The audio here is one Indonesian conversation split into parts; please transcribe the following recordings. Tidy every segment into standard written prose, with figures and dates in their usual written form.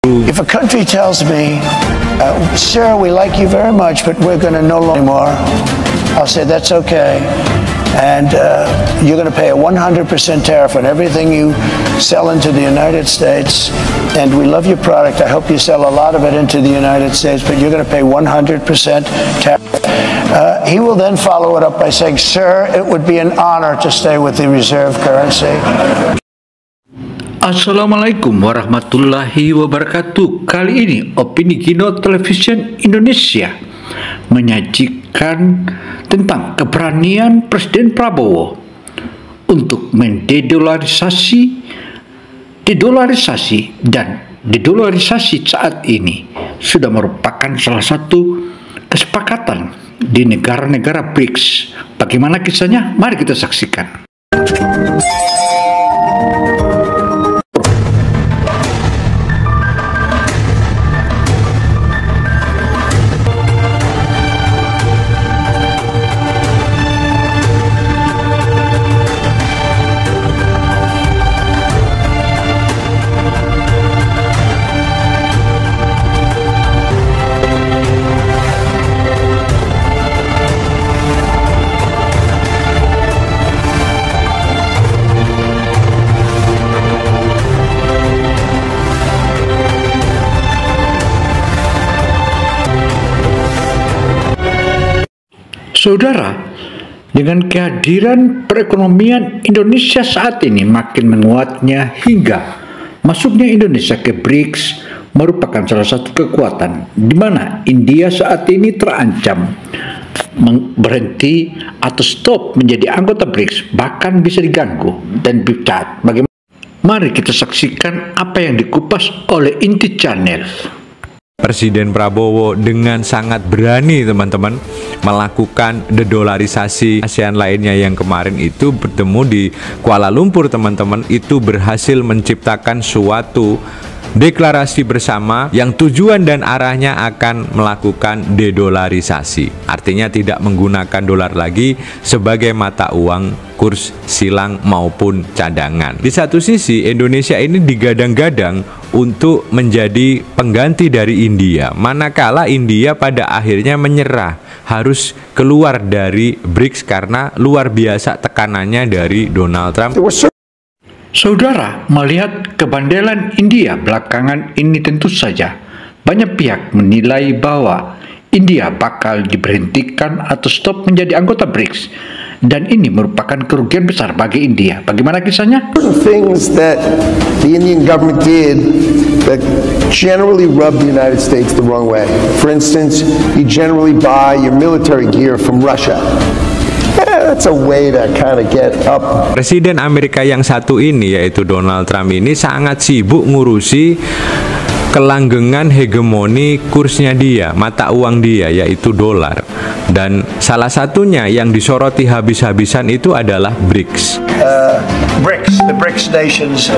If a country tells me, sir, we like you very much, but we're going to no longer anymore, I'll say that's okay. And you're going to pay a 100% tariff on everything you sell into the United States. And we love your product. I hope you sell a lot of it into the United States, but you're going to pay 100% tariff. He will then follow it up by saying, sir, it would be an honor to stay with the reserve currency. Assalamualaikum warahmatullahi wabarakatuh. Kali ini Opini Kino Television Indonesia menyajikan tentang keberanian Presiden Prabowo untuk mendedolarisasi dan dedolarisasi saat ini sudah merupakan salah satu kesepakatan di negara-negara BRICS. Bagaimana kisahnya? Mari kita saksikan. Saudara, dengan kehadiran perekonomian Indonesia saat ini makin menguatnya hingga masuknya Indonesia ke BRICS merupakan salah satu kekuatan di mana India saat ini terancam berhenti atau stop menjadi anggota BRICS, bahkan bisa diganggu dan dipecat. Bagaimana? Mari kita saksikan apa yang dikupas oleh Inti Channel. Presiden Prabowo dengan sangat berani teman-teman melakukan dedolarisasi. ASEAN lainnya yang kemarin itu bertemu di Kuala Lumpur teman-teman, itu berhasil menciptakan suatu deklarasi bersama yang tujuan dan arahnya akan melakukan dedolarisasi. Artinya tidak menggunakan dolar lagi sebagai mata uang kurs silang maupun cadangan. Di satu sisi Indonesia ini digadang-gadang untuk menjadi pengganti dari India, manakala India pada akhirnya menyerah, harus keluar dari BRICS karena luar biasa tekanannya dari Donald Trump. Saudara, melihat kebandelan India belakangan ini tentu saja banyak pihak menilai bahwa India bakal diberhentikan atau stop menjadi anggota BRICS, dan ini merupakan kerugian besar bagi India. Bagaimana kisahnya? Things that the Indian government did that generally rub the United States the wrong way. For instance, you generally buy your military gear from Russia. That's a way to kind of get up. Presiden Amerika yang satu ini, yaitu Donald Trump ini, sangat sibuk ngurusi kelanggengan hegemoni kursnya dia, mata uang dia, yaitu dolar. Dan salah satunya yang disoroti habis-habisan itu adalah BRICS. The BRICS nations,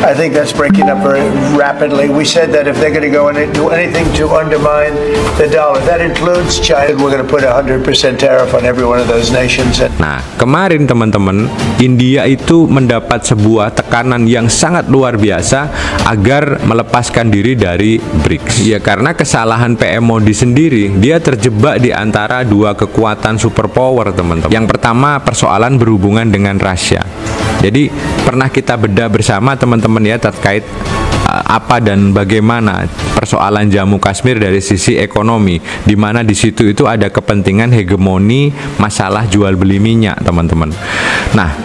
I think that's breaking up very rapidly. We said that if they're going to go and do anything to undermine the dollar, that includes China. We're going to put 100% tariff on every one of those nations. Nah, kemarin teman-teman, India itu mendapat sebuah tekanan yang sangat luar biasa agar melepaskan diri dari BRICS. Ya, karena kesalahan PM Modi sendiri, dia terjebak di antara dua kekuatan superpower, teman-teman. Yang pertama, persoalan berhubungan dengan Rusia. Jadi pernah kita bedah bersama teman-teman ya terkait apa dan bagaimana persoalan Jammu Kashmir dari sisi ekonomi, di mana di situ itu ada kepentingan hegemoni masalah jual beli minyak, teman-teman. Nah,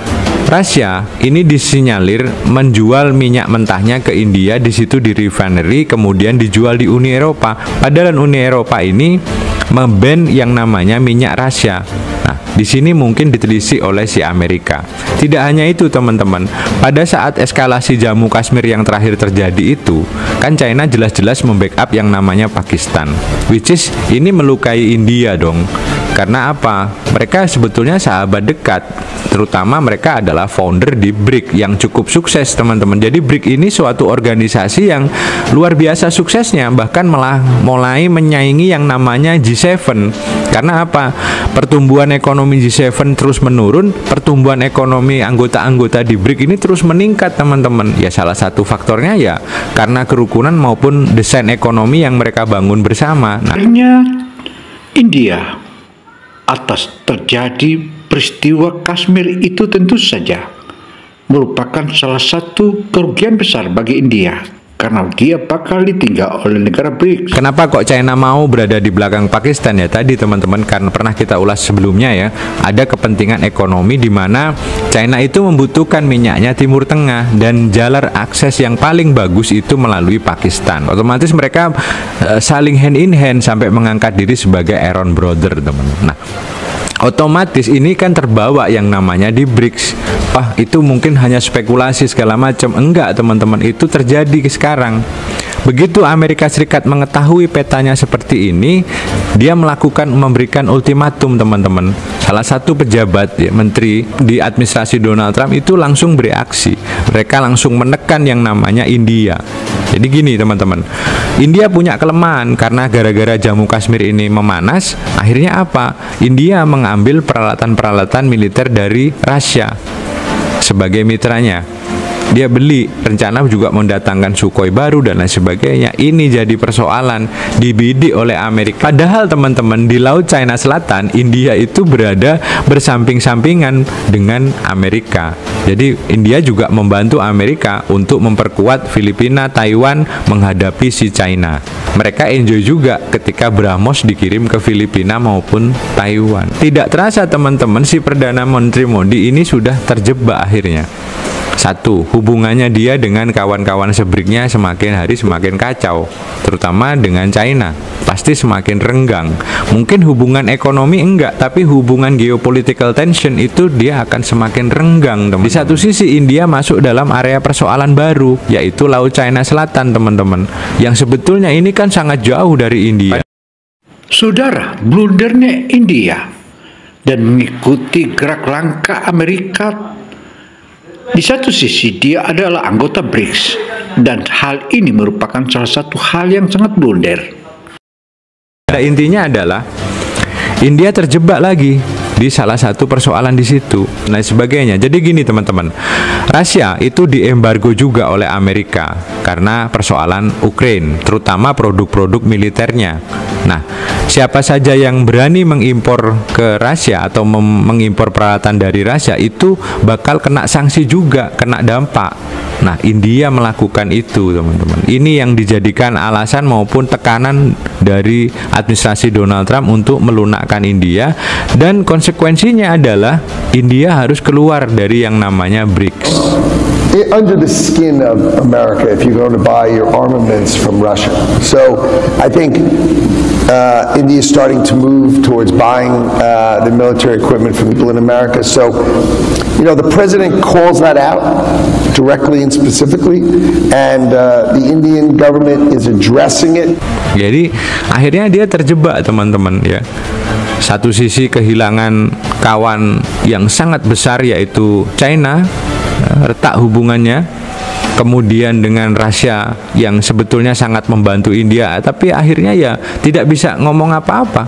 Rusia ini disinyalir menjual minyak mentahnya ke India, di situ di refinery, kemudian dijual di Uni Eropa. Padahal Uni Eropa ini memban yang namanya minyak Rusia. Nah, di sini mungkin ditelisik oleh si Amerika. Tidak hanya itu teman-teman, pada saat eskalasi Jammu Kashmir yang terakhir terjadi itu, kan China jelas-jelas membackup yang namanya Pakistan, which is ini melukai India dong. Karena apa? Mereka sebetulnya sahabat dekat, terutama mereka adalah founder di BRICS yang cukup sukses teman-teman. Jadi BRICS ini suatu organisasi yang luar biasa suksesnya, bahkan malah mulai menyaingi yang namanya G7 Karena apa? Pertumbuhan ekonomi G7 terus menurun, pertumbuhan ekonomi anggota-anggota di BRIC ini terus meningkat, teman-teman. Ya salah satu faktornya ya karena kerukunan maupun desain ekonomi yang mereka bangun bersama. Nah, Akhirnya India atas terjadi peristiwa Kashmir itu tentu saja merupakan salah satu kerugian besar bagi India karena dia bakal ditinggal oleh negara BRICS. kenapa kok China mau berada di belakang Pakistan ya tadi teman-teman, karena pernah kita ulas sebelumnya ya, ada kepentingan ekonomi di mana China itu membutuhkan minyaknya Timur Tengah dan jalan akses yang paling bagus itu melalui Pakistan. Otomatis mereka saling hand in hand sampai mengangkat diri sebagai Iron Brother, teman-teman. Nah, otomatis ini kan terbawa yang namanya di BRICS. Wah, itu mungkin hanya spekulasi segala macam. Enggak, teman-teman, itu terjadi sekarang. Begitu Amerika Serikat mengetahui petanya seperti ini, dia memberikan ultimatum, teman-teman. Salah satu pejabat ya, menteri di administrasi Donald Trump itu langsung bereaksi. Mereka langsung menekan yang namanya India. Jadi gini, teman-teman. India punya kelemahan karena gara-gara Jammu Kashmir ini memanas, akhirnya apa? India mengambil peralatan-peralatan militer dari Rusia sebagai mitranya. Dia beli, rencana juga mendatangkan Sukhoi baru dan lain sebagainya. Ini jadi persoalan, dibidik oleh Amerika. Padahal teman-teman, di Laut China Selatan, India itu berada bersamping-sampingan dengan Amerika. Jadi India juga membantu Amerika untuk memperkuat Filipina, Taiwan menghadapi si China. Mereka enjoy juga ketika BrahMos dikirim ke Filipina maupun Taiwan. Tidak terasa, teman-teman, si Perdana Menteri Modi ini sudah terjebak akhirnya. Satu, hubungannya dia dengan kawan-kawan sebriknya semakin hari semakin kacau, terutama dengan China. Pasti semakin renggang. Mungkin hubungan ekonomi enggak, tapi hubungan geopolitical tension itu dia akan semakin renggang, teman-teman. Di satu sisi India masuk dalam area persoalan baru, yaitu Laut China Selatan, teman-teman. Yang sebetulnya ini kan sangat jauh dari India. Saudara, blundernya India dan mengikuti gerak langkah Amerika. Di satu sisi dia adalah anggota BRICS dan hal ini merupakan salah satu hal yang sangat blunder. Pada intinya adalah India terjebak lagi di salah satu persoalan di situ, dan sebagainya. Jadi gini, teman-teman, Rusia itu diembargo juga oleh Amerika karena persoalan Ukraina, terutama produk-produk militernya. Nah, siapa saja yang berani mengimpor ke Rusia atau mengimpor peralatan dari Rusia itu bakal kena sanksi juga, kena dampak. Nah, India melakukan itu, teman-teman. Ini yang dijadikan alasan maupun tekanan dari administrasi Donald Trump untuk melunakkan India, dan konsekuensinya adalah India harus keluar dari yang namanya BRICS. Under the skin of America, if you're going to buy your armaments from Russia. So I think India is starting to move towards buying the military equipment from people in America. So, you know, the president calls that out directly and specifically, and the Indian government is addressing it. Jadi akhirnya dia terjebak, teman-teman, ya. Satu sisi kehilangan kawan yang sangat besar yaitu China, retak hubungannya, kemudian dengan Rusia yang sebetulnya sangat membantu India, tapi akhirnya ya tidak bisa ngomong apa-apa.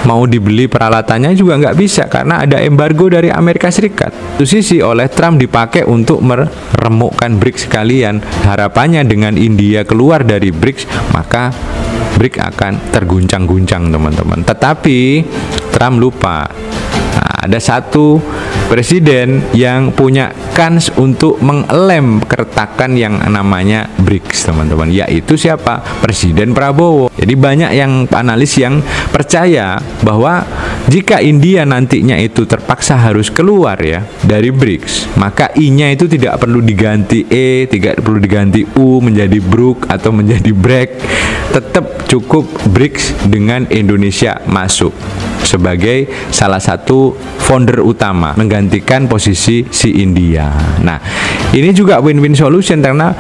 Mau dibeli peralatannya juga nggak bisa karena ada embargo dari Amerika Serikat. Satu sisi oleh Trump dipakai untuk meremukkan BRICS sekalian. Harapannya dengan India keluar dari BRICS, maka BRICS akan terguncang-guncang, teman-teman. Tetapi Trump lupa. Nah, ada satu presiden yang punya kans untuk mengelem keretakan yang namanya BRICS, teman-teman, yaitu siapa? Presiden Prabowo. Jadi banyak yang analis yang percaya bahwa jika India nantinya itu terpaksa harus keluar ya dari BRICS, maka I-nya itu tidak perlu diganti E, tidak perlu diganti U menjadi BRUK atau menjadi BREK. Tetap cukup BRICS dengan Indonesia masuk sebagai salah satu founder utama menggantikan posisi si India. Nah, ini juga win-win solution karena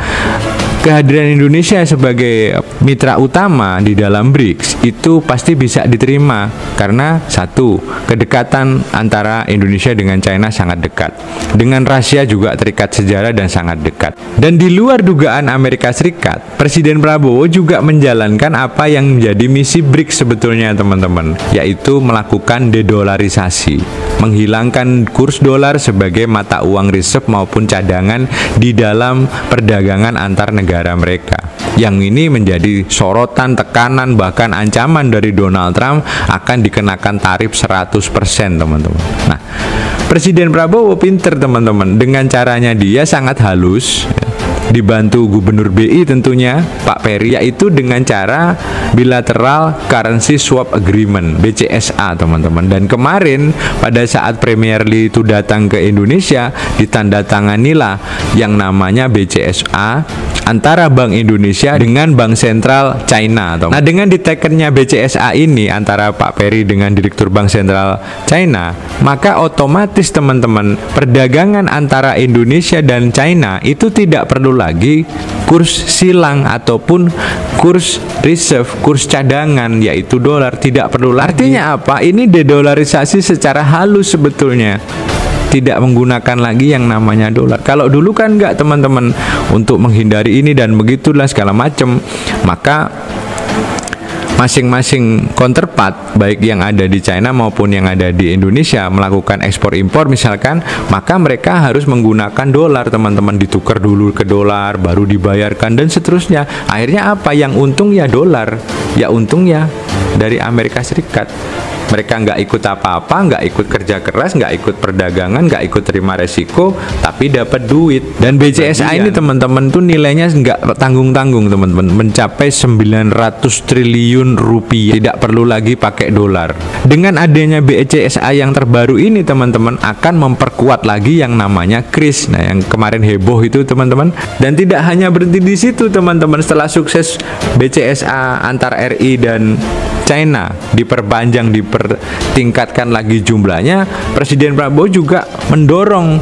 kehadiran Indonesia sebagai mitra utama di dalam BRICS itu pasti bisa diterima karena satu, kedekatan antara Indonesia dengan China sangat dekat. Dengan Rusia juga terikat sejarah dan sangat dekat. Dan di luar dugaan Amerika Serikat, Presiden Prabowo juga menjalankan apa yang menjadi misi BRICS sebetulnya teman-teman, yaitu melakukan dedolarisasi, menghilangkan kurs dolar sebagai mata uang reserve maupun cadangan di dalam perdagangan antar negara mereka. Yang ini menjadi sorotan, tekanan, bahkan ancaman dari Donald Trump akan dikenakan tarif 100% teman-teman. Nah, Presiden Prabowo pinter teman-teman, dengan caranya dia sangat halus, dibantu Gubernur BI tentunya Pak Peri, yaitu dengan cara Bilateral Currency Swap Agreement BCSA teman-teman. Dan kemarin pada saat Premier Li itu datang ke Indonesia, ditandatanganilah yang namanya BCSA antara Bank Indonesia dengan Bank Sentral China. Nah, dengan ditekennya BCSA ini antara Pak Peri dengan Direktur Bank Sentral China, maka otomatis teman-teman perdagangan antara Indonesia dan China itu tidak perlu lagi kurs silang ataupun kurs reserve, kurs cadangan yaitu dolar, tidak perlu lagi. Artinya apa? Ini dedolarisasi secara halus sebetulnya. Tidak menggunakan lagi yang namanya dolar. Kalau dulu kan enggak teman-teman, untuk menghindari ini dan begitulah segala macam, maka masing-masing counterpart baik yang ada di China maupun yang ada di Indonesia melakukan ekspor impor misalkan, maka mereka harus menggunakan dolar teman-teman, ditukar dulu ke dolar baru dibayarkan dan seterusnya. Akhirnya apa? Yang untung ya dolar, ya untung ya dari Amerika Serikat. Mereka nggak ikut apa-apa, nggak ikut kerja keras, nggak ikut perdagangan, nggak ikut terima resiko, tapi dapat duit. Dan BCSA ini teman-teman tuh nilainya nggak tanggung-tanggung teman-teman, mencapai 900 triliun rupiah. Tidak perlu lagi pakai dolar. Dengan adanya BCSA yang terbaru ini teman-teman akan memperkuat lagi yang namanya KRIS. Nah, yang kemarin heboh itu teman-teman. Dan tidak hanya berhenti di situ teman-teman. Setelah sukses BCSA antar RI dan China diperpanjang, dipertingkatkan lagi jumlahnya, Presiden Prabowo juga mendorong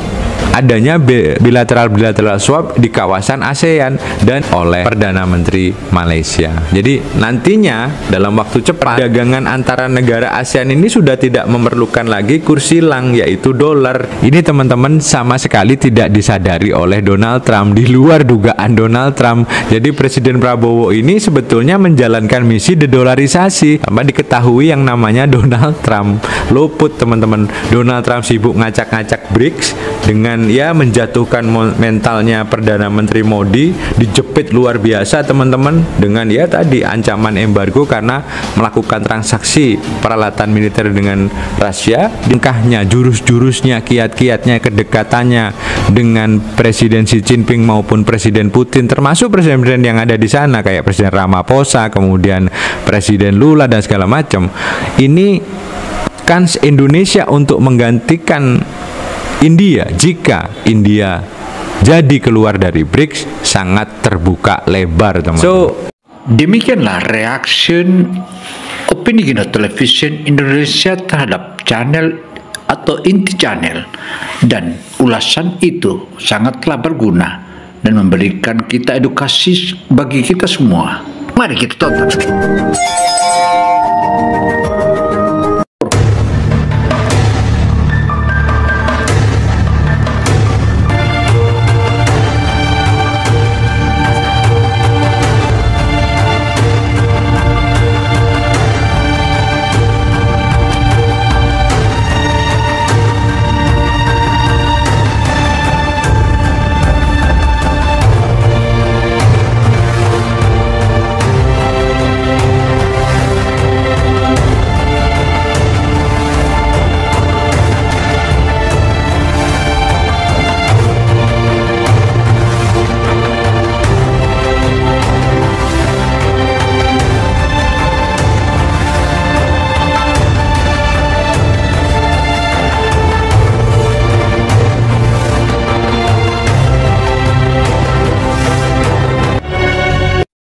adanya bilateral swap di kawasan ASEAN dan oleh Perdana Menteri Malaysia. Jadi nantinya dalam waktu cepat dagangan antara negara ASEAN ini sudah tidak memerlukan lagi kurs silang yaitu dolar. Ini teman-teman sama sekali tidak disadari oleh Donald Trump, di luar dugaan Donald Trump. Jadi Presiden Prabowo ini sebetulnya menjalankan misi dedolarisasi, tanpa diketahui yang namanya Donald Trump. Luput teman-teman. Donald Trump sibuk ngacak-ngacak BRICS dengan ya menjatuhkan mentalnya Perdana Menteri Modi, dijepit luar biasa teman-teman dengan ya tadi ancaman embargo karena melakukan transaksi peralatan militer dengan Rusia. Tingkahnya, jurus-jurusnya, kiat-kiatnya, kedekatannya dengan Presiden Xi Jinping maupun Presiden Putin, termasuk presiden-presiden yang ada di sana kayak Presiden Ramaphosa, kemudian Presiden Lula dan segala macam. Ini kans Indonesia untuk menggantikan India, jika India jadi keluar dari BRICS, sangat terbuka lebar teman-teman. So, demikianlah reaction Opini Gino Television Indonesia terhadap channel atau inti channel, dan ulasan itu sangatlah berguna dan memberikan kita edukasi bagi kita semua. Mari kita tonton.